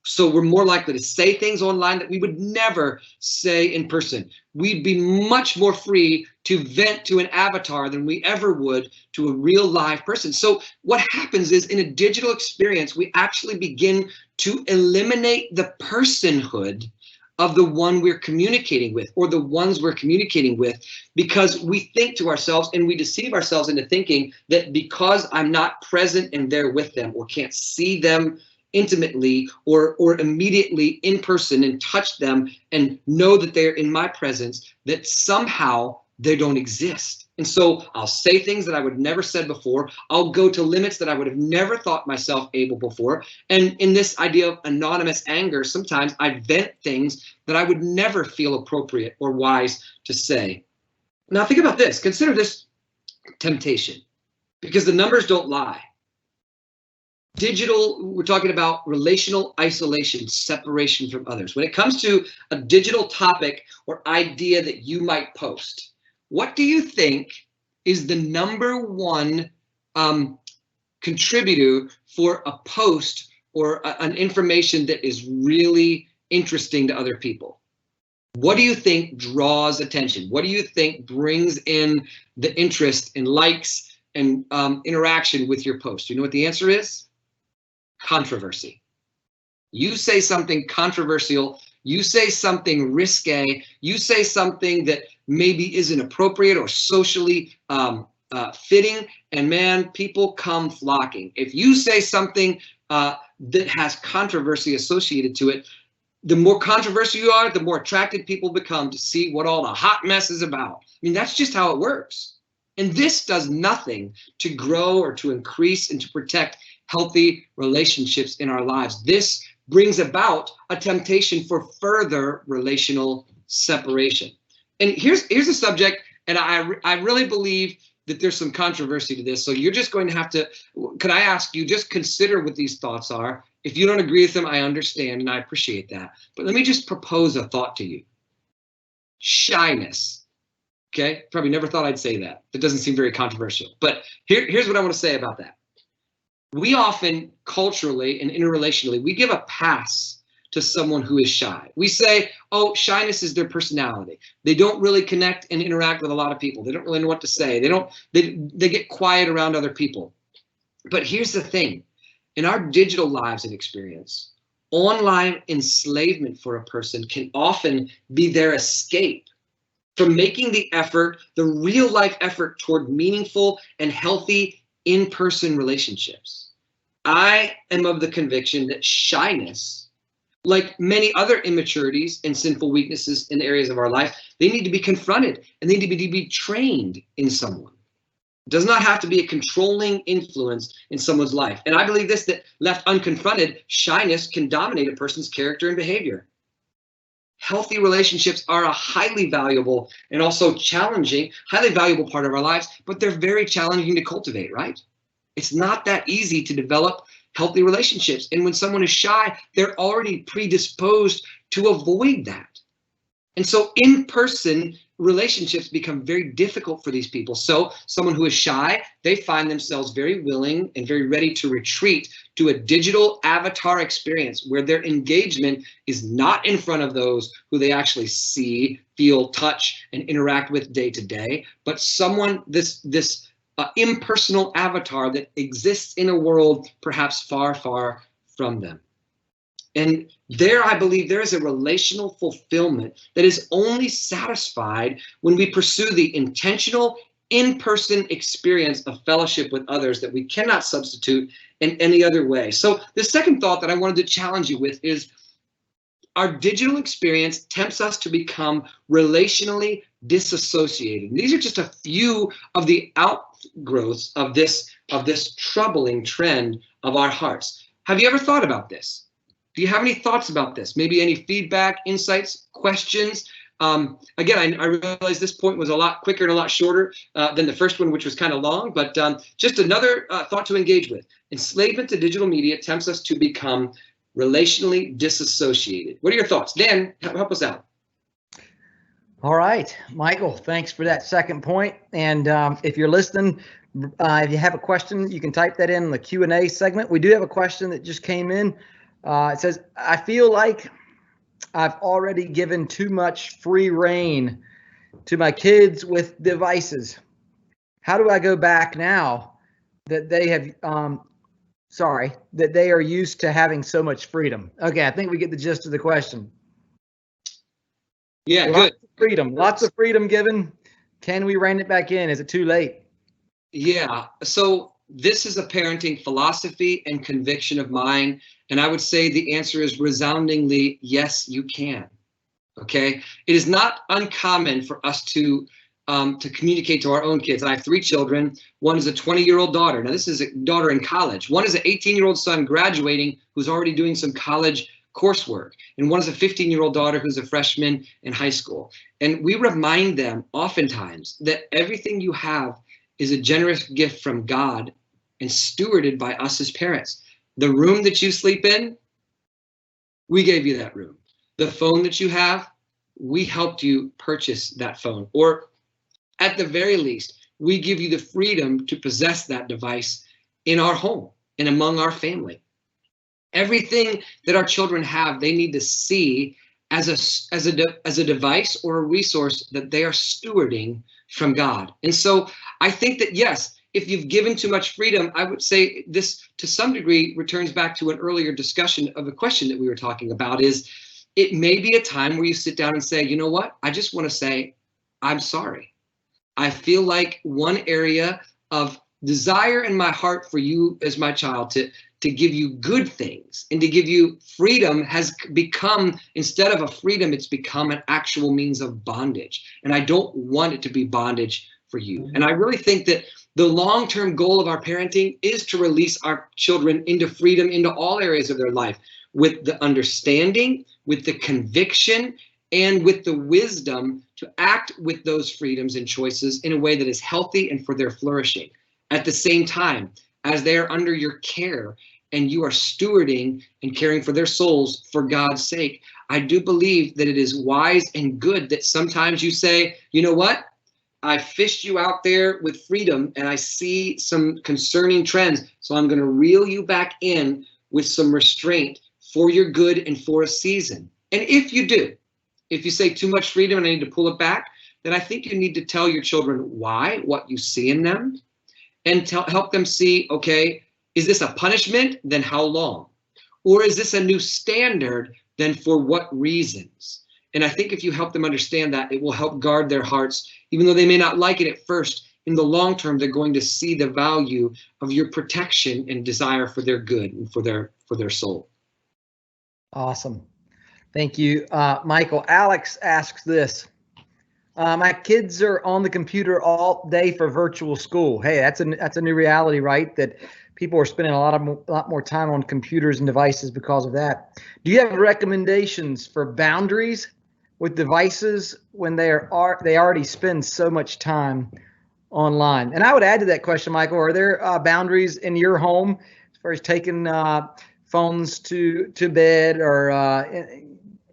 So we're more likely to say things online that we would never say in person. We'd be much more free to vent to an avatar than we ever would to a real live person. So what happens is, in a digital experience, we actually begin to eliminate the personhood of the one we're communicating with, or the ones we're communicating with, because we think to ourselves and we deceive ourselves into thinking that because I'm not present and there with them, or can't see them intimately or immediately in person and touch them and know that they're in my presence, that somehow they don't exist. And so I'll say things that I would have never said before. I'll go to limits that I would have never thought myself able before. And in this idea of anonymous anger, sometimes I vent things that I would never feel appropriate or wise to say. Now think about this. Consider this temptation, because the numbers don't lie. Digital, we're talking about relational isolation, separation from others. When it comes to a digital topic or idea that you might post, what do you think is the number one contributor for a post or an information that is really interesting to other people? What do you think draws attention? What do you think brings in the interest and likes and interaction with your post? You know what the answer is? Controversy. You say something controversial, you say something risque, you say something that maybe isn't appropriate or socially fitting, and man, people come flocking. If you say something that has controversy associated to it, the more controversial you are, the more attracted people become to see what all the hot mess is about. I mean, that's just how it works. And this does nothing to grow or to increase and to protect healthy relationships in our lives. This brings about a temptation for further relational separation. And here's a subject, and I really believe that there's some controversy to this. So you're just going to have to, could I ask you, just consider what these thoughts are. If you don't agree with them, I understand and I appreciate that. But let me just propose a thought to you. Shyness. Okay, probably never thought I'd say that. That doesn't seem very controversial. But here's what I want to say about that. We often, culturally and interrelationally, we give a pass to someone who is shy. We say, oh, shyness is their personality. They don't really connect and interact with a lot of people. They don't really know what to say. They get quiet around other people. But here's the thing. In our digital lives and experience, online enslavement for a person can often be their escape from making the effort, the real life effort toward meaningful and healthy in-person relationships. I am of the conviction that shyness, like many other immaturities and sinful weaknesses in areas of our life, they need to be confronted and they need to be trained in someone. It does not have to be a controlling influence in someone's life. And I believe this, that left unconfronted, shyness can dominate a person's character and behavior. Healthy relationships are a highly valuable and also challenging, highly valuable part of our lives, but they're very challenging to cultivate, right? It's not that easy to develop healthy relationships. And when someone is shy, they're already predisposed to avoid that. And so in-person relationships become very difficult for these people. So someone who is shy, they find themselves very willing and very ready to retreat to a digital avatar experience where their engagement is not in front of those who they actually see, feel, touch, and interact with day to day, but someone, this impersonal avatar that exists in a world perhaps far, far from them. And there, I believe there is a relational fulfillment that is only satisfied when we pursue the intentional in-person experience of fellowship with others that we cannot substitute in any other way. So the second thought that I wanted to challenge you with is our digital experience tempts us to become relationally disassociated. And these are just a few of the outgrowths of this troubling trend of our hearts. Have you ever thought about this? Do you have any thoughts about this? Maybe any feedback, insights, questions? Again, I realize this point was a lot quicker and a lot shorter than the first one, which was kind of long, but just another thought to engage with. Enslavement to digital media tempts us to become relationally disassociated. What are your thoughts? Dan, help us out. All right, Michael, thanks for that second point. And if you're listening, if you have a question, you can type that in the Q&A segment. We do have a question that just came in. It says, I feel like I've already given too much free reign to my kids with devices. How do I go back now that they have, that they are used to having so much freedom? Okay, I think we get the gist of the question. Yeah, good. Lots of freedom given. Can we rein it back in? Is it too late? Yeah, so this is a parenting philosophy and conviction of mine. And I would say the answer is resoundingly, yes, you can. Okay. It is not uncommon for us to communicate to our own kids. I have 3 children. One is a 20-year-old daughter. Now, this is a daughter in college. One is an 18-year-old son graduating who's already doing some college coursework. And one is a 15-year-old daughter who's a freshman in high school. And we remind them oftentimes that everything you have is a generous gift from God and stewarded by us as parents. The room that you sleep in, we gave you that room. The phone that you have, we helped you purchase that phone. Or at the very least, we give you the freedom to possess that device in our home and among our family. Everything that our children have, they need to see as a device or a resource that they are stewarding from God. And so I think that, yes, if you've given too much freedom, I would say this to some degree returns back to an earlier discussion of a question that we were talking about, is it may be a time where you sit down and say, you know what, I just want to say, I'm sorry. I feel like one area of desire in my heart for you as my child to give you good things and to give you freedom has become, instead of a freedom, it's become an actual means of bondage. And I don't want it to be bondage for you. And I really think that the long-term goal of our parenting is to release our children into freedom, into all areas of their life, with the understanding, with the conviction, and with the wisdom to act with those freedoms and choices in a way that is healthy and for their flourishing. At the same time, as they are under your care and you are stewarding and caring for their souls for God's sake, I do believe that it is wise and good that sometimes you say, you know what? I fished you out there with freedom and I see some concerning trends. So I'm going to reel you back in with some restraint for your good and for a season. And if you do, if you say too much freedom and I need to pull it back, then I think you need to tell your children why, what you see in them, and help them see, okay, is this a punishment? Then how long? Or is this a new standard? Then for what reasons? And I think if you help them understand that, it will help guard their hearts, even though they may not like it at first. In the long term, they're going to see the value of your protection and desire for their good and for their soul. Awesome. Thank you, Michael. Alex asks this. My kids are on the computer all day for virtual school. Hey, that's a new reality, right? That people are spending a lot more time on computers and devices because of that. Do you have recommendations for boundaries with devices when they already spend so much time online? And I would add to that question, Michael, are there boundaries in your home as far as taking phones to bed, or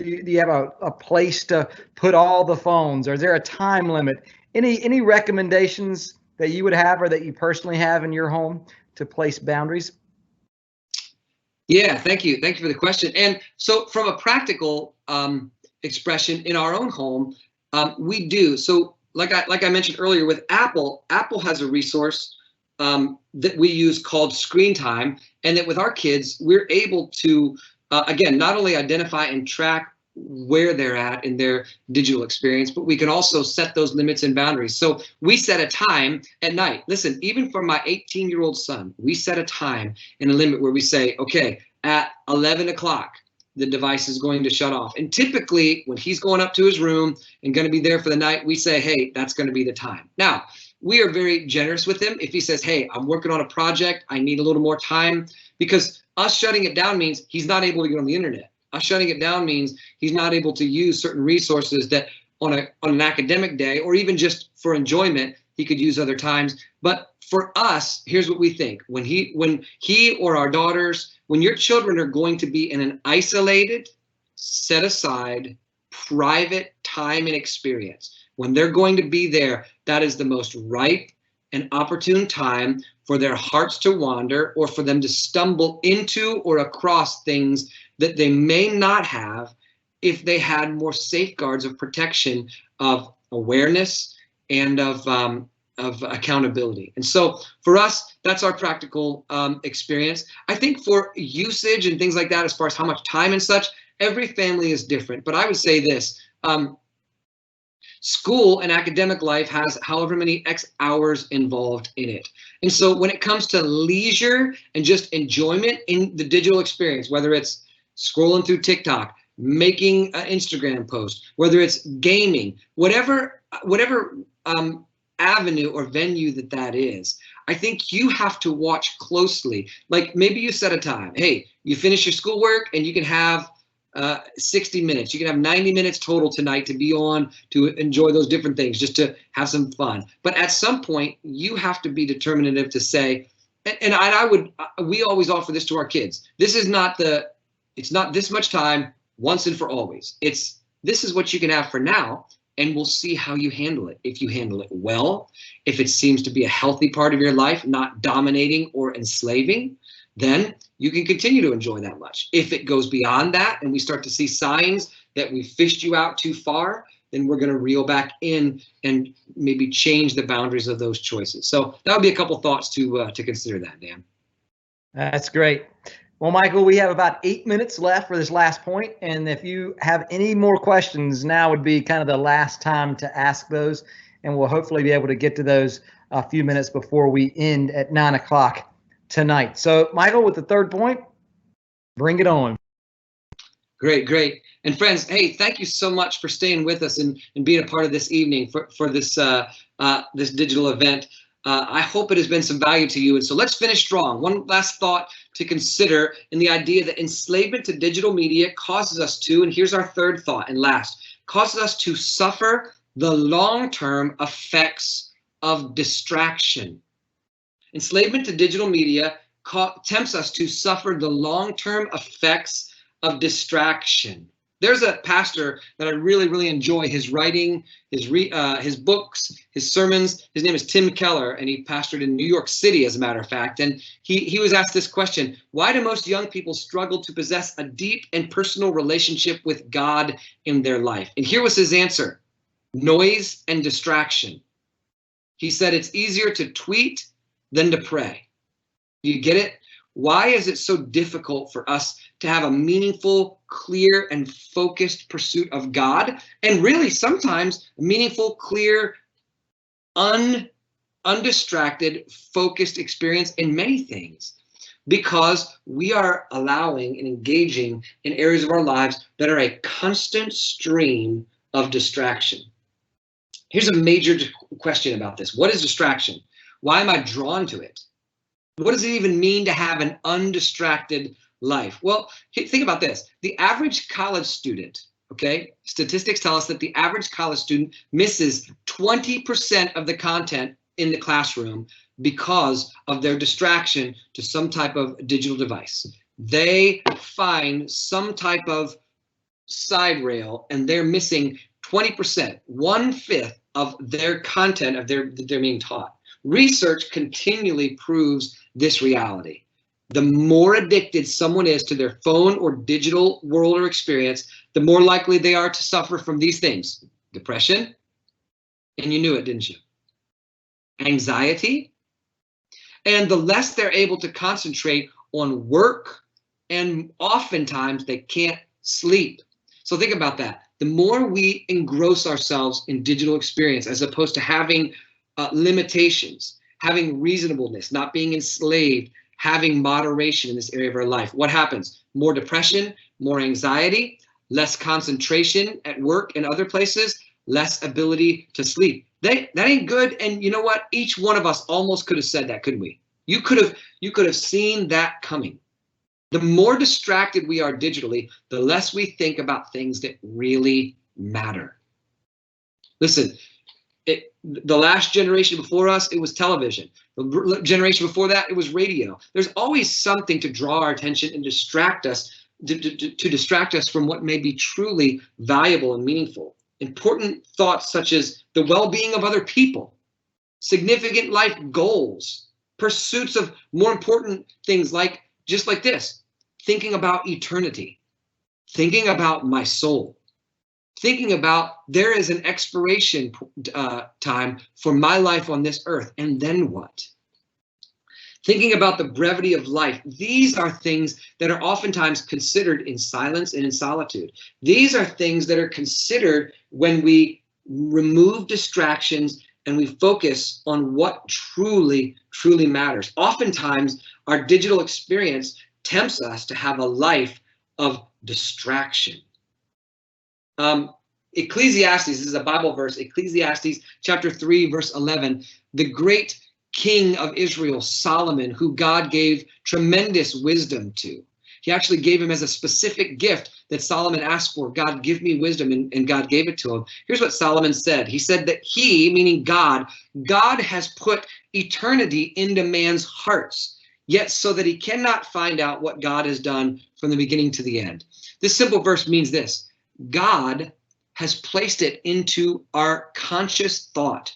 Do you have a place to put all the phones, or is there a time limit? Any recommendations that you would have or that you personally have in your home to place boundaries? Yeah, thank you. Thank you for the question. And so from a practical expression in our own home, we do. So like I mentioned earlier with Apple, Apple has a resource that we use called Screen Time, and that with our kids, we're able to, again, not only identify and track where they're at in their digital experience, but we can also set those limits and boundaries. So we set a time at night. Listen, even for my 18-year-old son, we set a time and a limit where we say, okay, at 11 o'clock, the device is going to shut off. And typically when he's going up to his room and going to be there for the night, we say, hey, that's going to be the time. Now, we are very generous with him. If he says, hey, I'm working on a project, I need a little more time, because us shutting it down means he's not able to get on the internet. Us shutting it down means he's not able to use certain resources that on an academic day, or even just for enjoyment, he could use other times. But for us, here's what we think. When he or our daughters, when your children are going to be in an isolated, set aside, private time and experience, when they're going to be there, that is the most ripe and opportune time for their hearts to wander, or for them to stumble into or across things that they may not have if they had more safeguards of protection, of awareness, and of accountability. And so for us, that's our practical experience. I think for usage and things like that, as far as how much time and such, every family is different. But I would say this, school and academic life has however many X hours involved in it. And so when it comes to leisure and just enjoyment in the digital experience, whether it's scrolling through TikTok, making an Instagram post, whether it's gaming, whatever avenue or venue that is, I think you have to watch closely. Like maybe you set a time. Hey, you finish your schoolwork and you can have 60 minutes. You can have 90 minutes total tonight to be on, to enjoy those different things, just to have some fun. But at some point, you have to be determinative to say, and we always offer this to our kids. It's not this much time once and for always. This is what you can have for now, and we'll see how you handle it. If you handle it well, if it seems to be a healthy part of your life, not dominating or enslaving, then you can continue to enjoy that much. If it goes beyond that and we start to see signs that we fished you out too far, then we're going to reel back in and maybe change the boundaries of those choices. So that would be a couple thoughts to consider that, Dan. That's great. Well, Michael, we have about 8 minutes left for this last point, and if you have any more questions, now would be kind of the last time to ask those, and we'll hopefully be able to get to those a few minutes before we end at 9 o'clock tonight. So, Michael, with the third point, bring it on. Great. And friends, hey, thank you so much for staying with us and being a part of this evening for this this digital event. I hope it has been some value to you. And so let's finish strong. One last thought to consider in the idea that enslavement to digital media causes us to, and here's our third thought and last, causes us to suffer the long-term effects of distraction. Enslavement to digital media tempts us to suffer the long-term effects of distraction. There's a pastor that I really enjoy his writing, his books, his sermons. His name is Tim Keller, and he pastored in New York City, as a matter of fact. And he was asked this question: why do most young people struggle to possess a deep and personal relationship with God in their life? And here was his answer: noise and distraction. He said it's easier to tweet than to pray. Do you get it? Why is it so difficult for us to have a meaningful, clear, and focused pursuit of God? And really, sometimes meaningful, clear, undistracted, focused experience in many things. Because we are allowing and engaging in areas of our lives that are a constant stream of distraction. Here's a major question about this. What is distraction? Why am I drawn to it? What does it even mean to have an undistracted life? Well, think about this. The average college student, okay, statistics tell us that the average college student misses 20% of the content in the classroom because of their distraction to some type of digital device. They find some type of side rail and they're missing 20%, 1/5 of their content of they're being taught. Research continually proves this reality. The more addicted someone is to their phone or digital world or experience, the more likely they are to suffer from these things: depression, and you knew it, didn't you? Anxiety, and the less they're able to concentrate on work, and oftentimes they can't sleep. So think about that. The more we engross ourselves in digital experience, as opposed to having limitations, having reasonableness, not being enslaved, having moderation in this area of our life, what happens? More depression, more anxiety, less concentration at work and other places, less ability to sleep. That ain't good. And you know what? Each one of us almost could have said that, couldn't we? You could have seen that coming. The more distracted we are digitally, the less we think about things that really matter. Listen, the last generation before us, it was television. The generation before that, it was radio. There's always something to draw our attention and distract us, to distract us from what may be truly valuable and meaningful. Important thoughts such as the well-being of other people, significant life goals, pursuits of more important things, like just like this: thinking about eternity, thinking about my soul, thinking about there is an expiration time for my life on this earth, and then what? Thinking about the brevity of life. These are things that are oftentimes considered in silence and in solitude. These are things that are considered when we remove distractions and we focus on what truly, truly matters. Oftentimes, our digital experience tempts us to have a life of distraction. Ecclesiastes, this is a Bible verse, Ecclesiastes chapter 3, verse 11. The great king of Israel, Solomon, who God gave tremendous wisdom to. He actually gave him as a specific gift that Solomon asked for. God, give me wisdom, and God gave it to him. Here's what Solomon said. He said that he, meaning God has put eternity into man's hearts, yet so that he cannot find out what God has done from the beginning to the end. This simple verse means this: God has placed it into our conscious thought.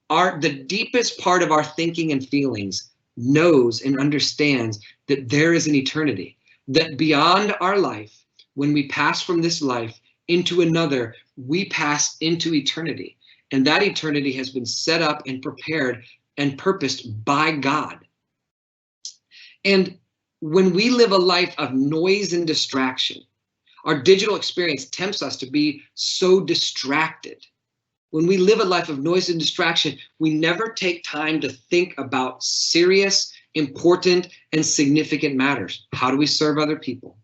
The deepest part of our thinking and feelings knows and understands that there is an eternity, that beyond our life, when we pass from this life into another, we pass into eternity. And that eternity has been set up and prepared and purposed by God. And when we live a life of noise and distraction, our digital experience tempts us to be so distracted. When we live a life of noise and distraction, we never take time to think about serious, important, and significant matters. How do we serve other people?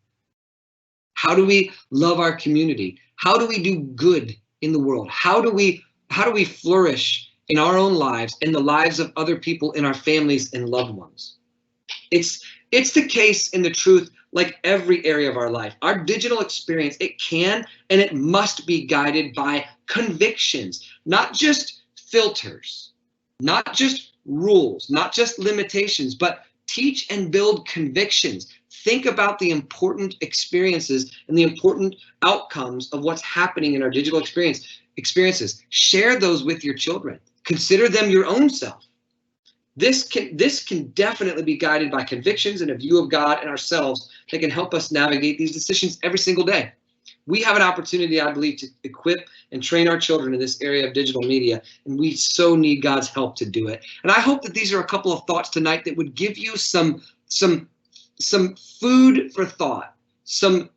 How do we love our community? How do we do good in the world? How do we flourish in our own lives and the lives of other people in our families and loved ones? It's the case in the truth, like every area of our life. Our digital experience, it can and it must be guided by convictions, not just filters, not just rules, not just limitations, but teach and build convictions. Think about the important experiences and the important outcomes of what's happening in our digital experiences. Share those with your children. Consider them your own self. This can definitely be guided by convictions and a view of God and ourselves that can help us navigate these decisions every single day. We have an opportunity, I believe, to equip and train our children in this area of digital media, and we so need God's help to do it. And I hope that these are a couple of thoughts tonight that would give you some food for thought,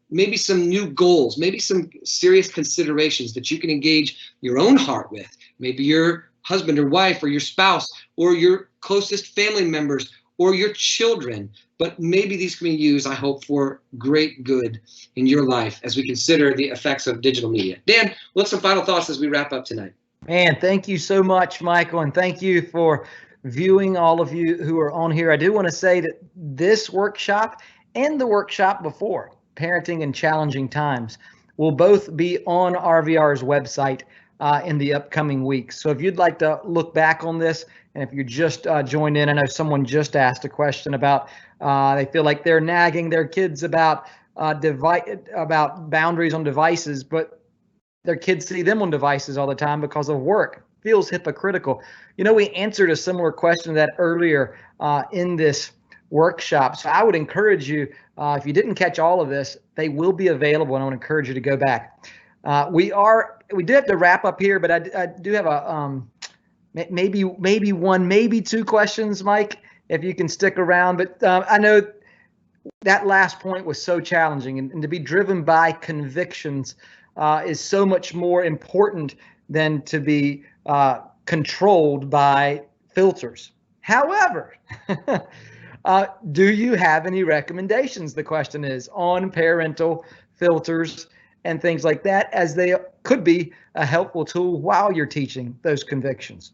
maybe some new goals, maybe some serious considerations that you can engage your own heart with. Maybe your husband or wife or your spouse or your closest family members or your children, but maybe these can be used, I hope, for great good in your life as we consider the effects of digital media. Dan, what's some final thoughts as we wrap up tonight? Man, thank you so much, Michael, and thank you for viewing, all of you who are on here. I do want to say that this workshop and the workshop before, Parenting in Challenging Times, will both be on RVR's website in the upcoming weeks. So if you'd like to look back on this, and if you just joined in, I know someone just asked a question about they feel like they're nagging their kids about about boundaries on devices, but their kids see them on devices all the time because of work. Feels hypocritical. We answered a similar question that earlier in this workshop. So I would encourage you, if you didn't catch all of this, they will be available, and I would encourage you to go back. We do have to wrap up here, but I do have a maybe one, maybe two questions, Mike, if you can stick around. But I know that last point was so challenging, and to be driven by convictions is so much more important than to be controlled by filters. However, do you have any recommendations, the question is, on parental filters and things like that, as they could be a helpful tool while you're teaching those convictions?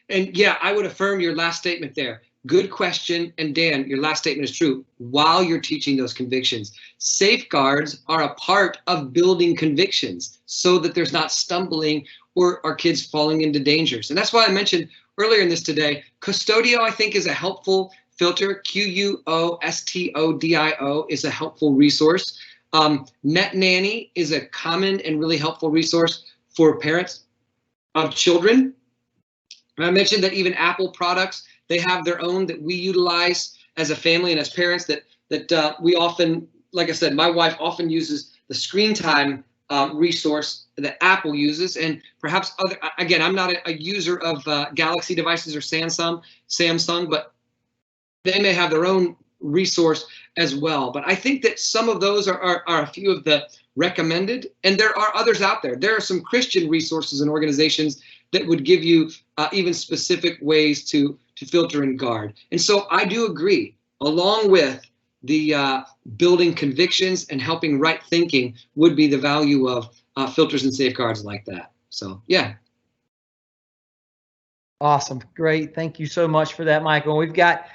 And yeah, I would affirm your last statement there. Good question. And Dan, your last statement is true. While you're teaching those convictions, safeguards are a part of building convictions so that there's not stumbling or our kids falling into dangers. And that's why I mentioned earlier in this today, Custodio, I think, is a helpful filter. Custodio is a helpful resource. Net Nanny is a common and really helpful resource for parents of children. And I mentioned that even Apple products, they have their own that we utilize as a family and as parents that we often, like I said, my wife often uses the screen time resource that Apple uses, and perhaps other, again, I'm not a user of Galaxy devices or Samsung, but they may have their own resource as well. But I think that some of those are a few of the recommended, and there are others out there. There are some Christian resources and organizations that would give you even specific ways to filter and guard. And so I do agree, along with the building convictions and helping right thinking would be the value of filters and safeguards like that. So, yeah. Awesome. Great. Thank you so much for that, Michael. We've got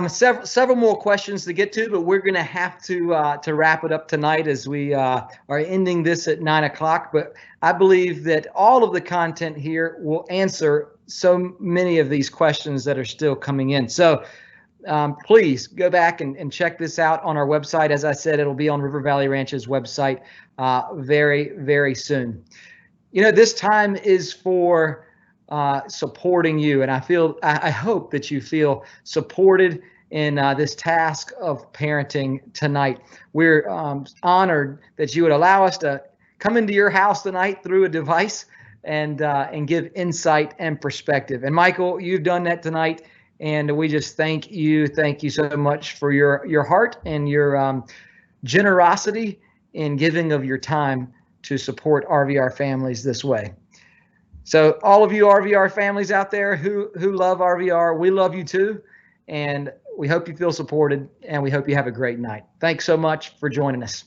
several more questions to get to, but we're going to have to wrap it up tonight as we are ending this at 9 o'clock. But I believe that all of the content here will answer so many of these questions that are still coming in. So please go back and check this out on our website. As I said, it'll be on River Valley Ranch's website very, very soon. This time is for supporting you, and I hope that you feel supported in this task of parenting tonight. We're honored that you would allow us to come into your house tonight through a device and give insight and perspective. And Michael, you've done that tonight, and we just thank you so much for your heart and your generosity in giving of your time to support RVR families this way. So all of you RVR families out there who love RVR, we love you too. And we hope you feel supported, and we hope you have a great night. Thanks so much for joining us.